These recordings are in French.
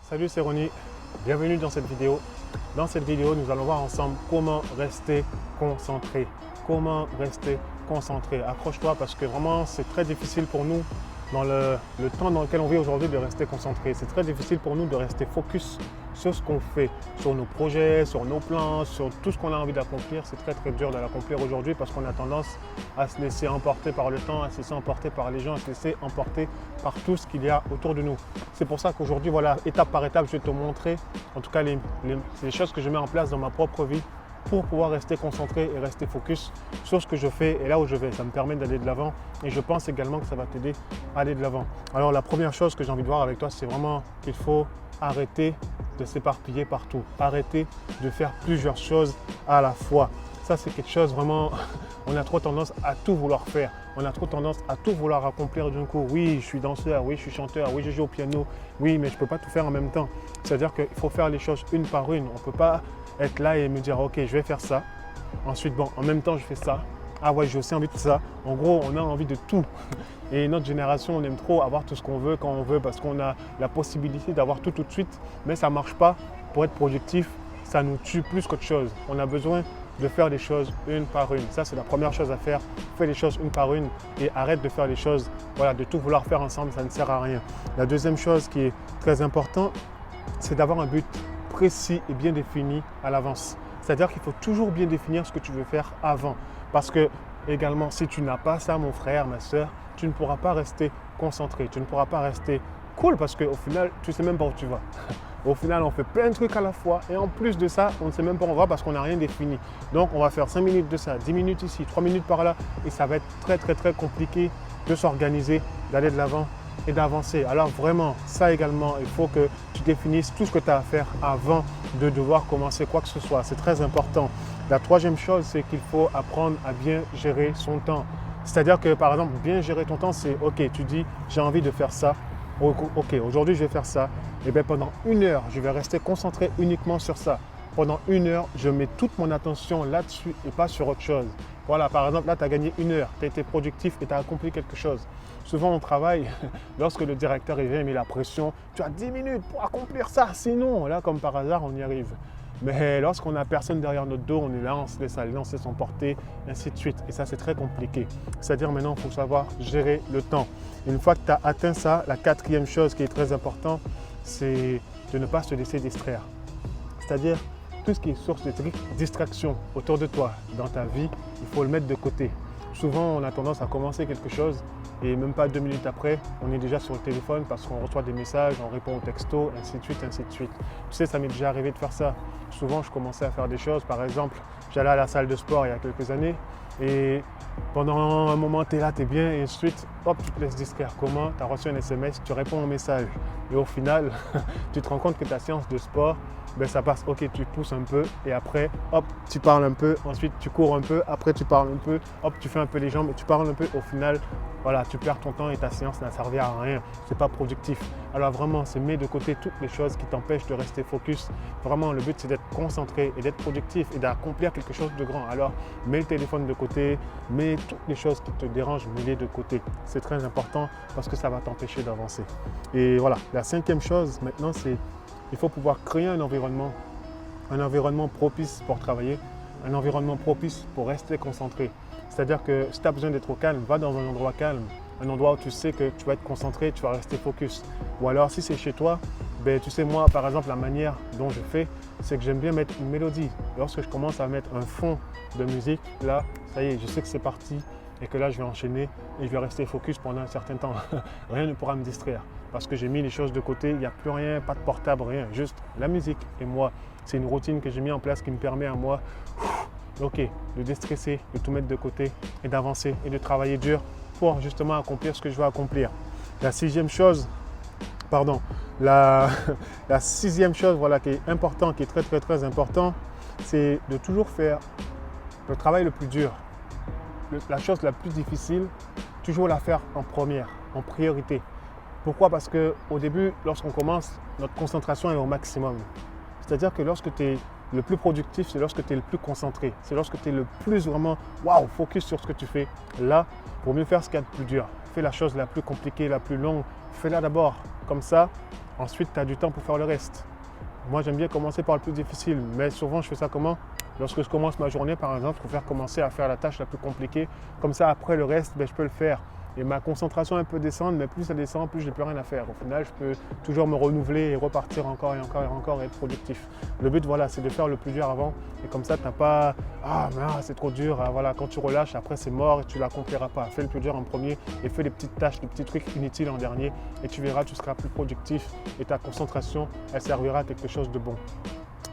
Salut, c'est Ronnie. Bienvenue dans cette vidéo. Dans cette vidéo, nous allons voir ensemble comment rester concentré. Comment rester concentré. Accroche-toi parce que vraiment, c'est très difficile pour nous dans le temps dans lequel on vit aujourd'hui de rester concentré. C'est très difficile pour nous de rester focus sur ce qu'on fait, sur nos projets, sur nos plans, sur tout ce qu'on a envie d'accomplir. C'est très dur de l'accomplir aujourd'hui parce qu'on a tendance à se laisser emporter par le temps, à se laisser emporter par les gens, à se laisser emporter par tout ce qu'il y a autour de nous. C'est pour ça qu'aujourd'hui, voilà, étape par étape, je vais te montrer, en tout cas, les choses que je mets en place dans ma propre vie pour pouvoir rester concentré et rester focus sur ce que je fais et là où je vais. Ça me permet d'aller de l'avant et je pense également que ça va t'aider à aller de l'avant. Alors la première chose que j'ai envie de voir avec toi, c'est vraiment qu'il faut arrêter de s'éparpiller partout. Arrêter de faire plusieurs choses à la fois. Ça, c'est quelque chose vraiment, on a trop tendance à tout vouloir faire. On a trop tendance à tout vouloir accomplir d'un coup. Oui, je suis danseur, oui, je suis chanteur, oui, je joue au piano. Oui, mais je ne peux pas tout faire en même temps. C'est-à-dire qu'il faut faire les choses une par une. On ne peut pas être là et me dire, ok, je vais faire ça. Ensuite, bon, en même temps, je fais ça. Ah ouais, j'ai aussi envie de ça. En gros, on a envie de tout. Et notre génération, on aime trop avoir tout ce qu'on veut quand on veut parce qu'on a la possibilité d'avoir tout de suite. Mais ça ne marche pas. Pour être productif, ça nous tue plus qu'autre chose. On a besoin de faire les choses une par une. Ça, c'est la première chose à faire. Fais les choses une par une et arrête de faire les choses, voilà, de tout vouloir faire ensemble, ça ne sert à rien. La deuxième chose qui est très importante, c'est d'avoir un but précis et bien défini à l'avance. C'est-à-dire qu'il faut toujours bien définir ce que tu veux faire avant. Parce que, également, si tu n'as pas ça, mon frère, ma soeur, tu ne pourras pas rester concentré, tu ne pourras pas rester cool parce qu'au final, tu ne sais même pas où tu vas. Au final, on fait plein de trucs à la fois et en plus de ça, on ne sait même pas où on va parce qu'on n'a rien défini. Donc, on va faire 5 minutes de ça, 10 minutes ici, 3 minutes par là et ça va être très compliqué de s'organiser, d'aller de l'avant et d'avancer. Alors vraiment, ça également, il faut que tu définisses tout ce que tu as à faire avant de devoir commencer quoi que ce soit. C'est très important. La troisième chose, c'est qu'il faut apprendre à bien gérer son temps. C'est-à-dire que, par exemple, bien gérer ton temps, c'est OK, tu dis, j'ai envie de faire ça. OK, aujourd'hui, je vais faire ça. Et bien, pendant 1 heure, je vais rester concentré uniquement sur ça. Pendant 1 heure, je mets toute mon attention là-dessus et pas sur autre chose. Voilà, par exemple, là, tu as gagné 1 heure, tu as été productif et tu as accompli quelque chose. Souvent, on travaille, lorsque le directeur vient et met la pression, tu as 10 minutes pour accomplir ça. Sinon, là, comme par hasard, on y arrive. Mais lorsqu'on n'a personne derrière notre dos, on est là, on se laisse aller, on se laisse emporter, ainsi de suite. Et ça, c'est très compliqué. C'est-à-dire maintenant, il faut savoir gérer le temps. Et une fois que tu as atteint ça, la quatrième chose qui est très importante, c'est de ne pas se laisser distraire. C'est-à-dire, tout ce qui est source de distraction autour de toi, dans ta vie, il faut le mettre de côté. Souvent, on a tendance à commencer quelque chose et même pas 2 minutes après, on est déjà sur le téléphone parce qu'on reçoit des messages, on répond aux textos, ainsi de suite, ainsi de suite. Tu sais, ça m'est déjà arrivé de faire ça. Souvent, je commençais à faire des choses. Par exemple, j'allais à la salle de sport il y a quelques années et pendant un moment, tu es là, tu es bien et ensuite, hop, tu te laisses distraire. Comment? Tu as reçu un SMS, tu réponds au message et au final, tu te rends compte que ta séance de sport, ben ça passe, ok, tu pousses un peu et après, hop, tu parles un peu, ensuite tu cours un peu, après tu parles un peu, hop, tu fais un peu les jambes et tu parles un peu. Au final, voilà, tu perds ton temps et ta séance n'a servi à rien. C'est pas productif. Alors vraiment, c'est mets de côté toutes les choses qui t'empêchent de rester focus. Vraiment, le but, c'est d'être concentré et d'être productif et d'accomplir quelque chose de grand. Alors, mets le téléphone de côté, mets toutes les choses qui te dérangent, mets-les de côté. C'est très important parce que ça va t'empêcher d'avancer. Et voilà, la cinquième chose maintenant, c'est il faut pouvoir créer un environnement propice pour travailler, un environnement propice pour rester concentré. C'est-à-dire que si tu as besoin d'être au calme, va dans un endroit calme, un endroit où tu sais que tu vas être concentré, tu vas rester focus. Ou alors si c'est chez toi, ben, tu sais moi par exemple la manière dont je fais, c'est que j'aime bien mettre une mélodie. Lorsque je commence à mettre un fond de musique, là, ça y est, je sais que c'est parti et que là je vais enchaîner et je vais rester focus pendant un certain temps. Rien ne pourra me distraire parce que j'ai mis les choses de côté, il n'y a plus rien, pas de portable, rien, juste la musique et moi. C'est une routine que j'ai mis en place qui me permet à moi ok, de déstresser, de tout mettre de côté et d'avancer et de travailler dur pour justement accomplir ce que je veux accomplir. La sixième chose, la sixième chose voilà, qui est important, qui est très important, c'est de toujours faire le travail le plus dur. La chose la plus difficile, toujours la faire en première, en priorité. Pourquoi? Parce qu'au début, lorsqu'on commence, notre concentration est au maximum. C'est-à-dire que lorsque tu es le plus productif, c'est lorsque tu es le plus concentré. C'est lorsque tu es le plus vraiment focus sur ce que tu fais. Là, pour mieux faire ce qu'il y a de plus dur, fais la chose la plus compliquée, la plus longue. Fais-la d'abord. Comme ça, Ensuite, tu as du temps pour faire le reste. Moi, j'aime bien commencer par le plus difficile, mais souvent, je fais ça comment? Lorsque je commence ma journée, par exemple, je préfère commencer à faire la tâche la plus compliquée. Comme ça, après le reste, je peux le faire. Et ma concentration un peu descendre, mais plus ça descend, plus je n'ai plus rien à faire. Au final, je peux toujours me renouveler et repartir encore et encore et encore et être productif. Le but, voilà, c'est de faire le plus dur avant. Et comme ça, tu n'as pas « Ah, mais c'est trop dur ». Voilà, quand tu relâches, après c'est mort et tu ne l'accompliras pas. Fais le plus dur en premier et fais des petites tâches, des petits trucs inutiles en dernier. Et tu verras, tu seras plus productif et ta concentration, elle servira à quelque chose de bon.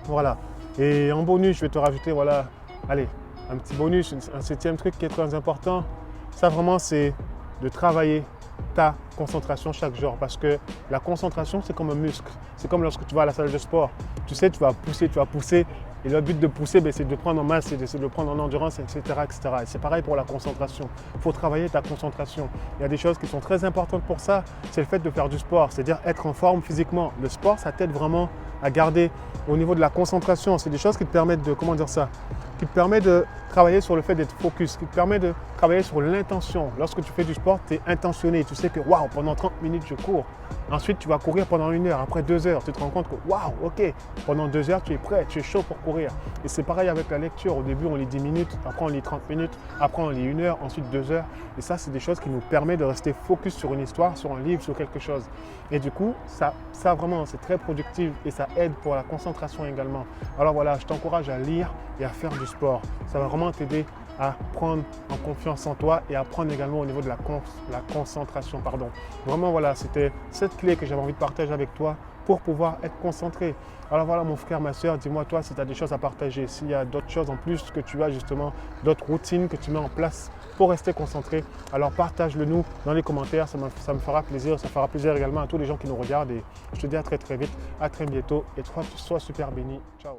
Voilà. Et en bonus, je vais te rajouter, voilà, allez, un petit bonus, un 7e truc qui est très important. Ça, vraiment, c'est de travailler ta concentration chaque jour parce que la concentration, c'est comme un muscle. C'est comme lorsque tu vas à la salle de sport. Tu sais, tu vas pousser et le but de pousser, c'est de prendre en masse, c'est de le prendre en endurance, etc. etc. Et c'est pareil pour la concentration. Il faut travailler ta concentration. Il y a des choses qui sont très importantes pour ça. C'est le fait de faire du sport, c'est-à-dire être en forme physiquement. Le sport, ça t'aide vraiment à garder au niveau de la concentration. C'est des choses qui te permettent de, comment dire ça, qui te permet de travailler sur le fait d'être focus, qui te permet de travailler sur l'intention. Lorsque tu fais du sport, tu es intentionné. Tu sais que waouh, pendant 30 minutes, je cours. Ensuite, tu vas courir pendant 1 heure. Après 2 heures, tu te rends compte que waouh, ok, pendant 2 heures, tu es prêt, tu es chaud pour courir. Et c'est pareil avec la lecture. Au début, on lit 10 minutes, après on lit 30 minutes, après on lit 1 heure, ensuite 2 heures. Et ça, c'est des choses qui nous permettent de rester focus sur une histoire, sur un livre, sur quelque chose. Et du coup, ça vraiment, c'est très productif et ça aide pour la concentration également. Alors voilà, je t'encourage à lire et à faire du sport. Ça va vraiment t'aider à prendre en confiance en toi et à prendre également au niveau de la concentration. Vraiment, voilà, c'était cette clé que j'avais envie de partager avec toi pour pouvoir être concentré. Alors voilà, mon frère, ma soeur, dis-moi toi si tu as des choses à partager, s'il y a d'autres choses en plus que tu as justement, d'autres routines que tu mets en place pour rester concentré, alors partage-le nous dans les commentaires, ça me fera plaisir, ça fera plaisir également à tous les gens qui nous regardent et je te dis à très vite, à très bientôt et toi, tu sois super béni. Ciao.